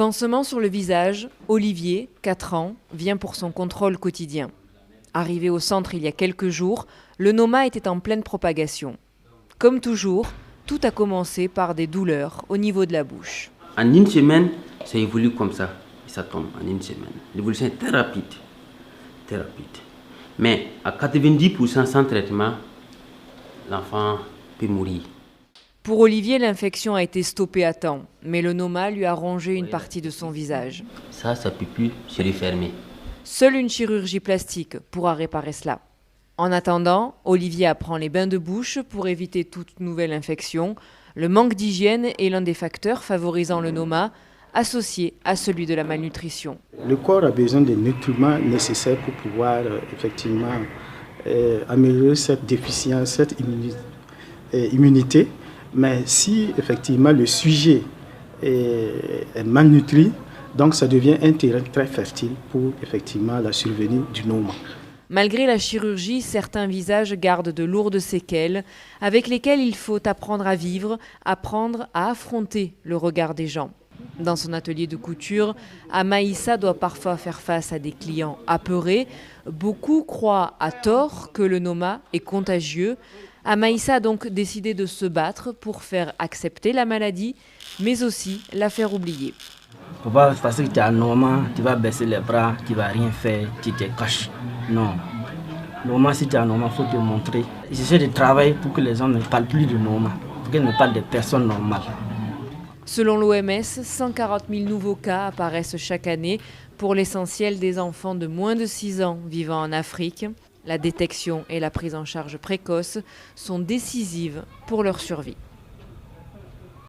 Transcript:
Pansement sur le visage, Olivier, 4 ans, vient pour son contrôle quotidien. Arrivé au centre il y a quelques jours, le Noma était en pleine propagation. Comme toujours, tout a commencé par des douleurs au niveau de la bouche. En une semaine, ça évolue comme ça. Ça tombe en une semaine. L'évolution est très rapide. Très rapide. Mais à 90% sans traitement, l'enfant peut mourir. Pour Olivier, l'infection a été stoppée à temps, mais le Noma lui a rongé une partie de son visage. Ça ne peut plus se refermer. Seule une chirurgie plastique pourra réparer cela. En attendant, Olivier apprend les bains de bouche pour éviter toute nouvelle infection. Le manque d'hygiène est l'un des facteurs favorisant le Noma, associé à celui de la malnutrition. Le corps a besoin des nutriments nécessaires pour pouvoir améliorer cette déficience, cette immunité. Mais si effectivement le sujet est malnutri, donc ça devient un terrain très fertile pour effectivement la survenue du Noma. Malgré la chirurgie, certains visages gardent de lourdes séquelles avec lesquelles il faut apprendre à vivre, apprendre à affronter le regard des gens. Dans son atelier de couture, Amaïssa doit parfois faire face à des clients apeurés. Beaucoup croient à tort que le Noma est contagieux. Amaïssa a donc décidé de se battre pour faire accepter la maladie, mais aussi la faire oublier. Faut pas parce que tu as un Noma, tu vas baisser les bras, tu vas rien faire, tu te caches. Non. Noma, si tu as un Noma, il faut te montrer. J'essaie de travailler pour que les gens ne parlent plus de Noma, pour qu'ils ne parlent de personnes normales. Selon l'OMS, 140 000 nouveaux cas apparaissent chaque année, pour l'essentiel des enfants de moins de 6 ans vivant en Afrique. La détection et la prise en charge précoce sont décisives pour leur survie.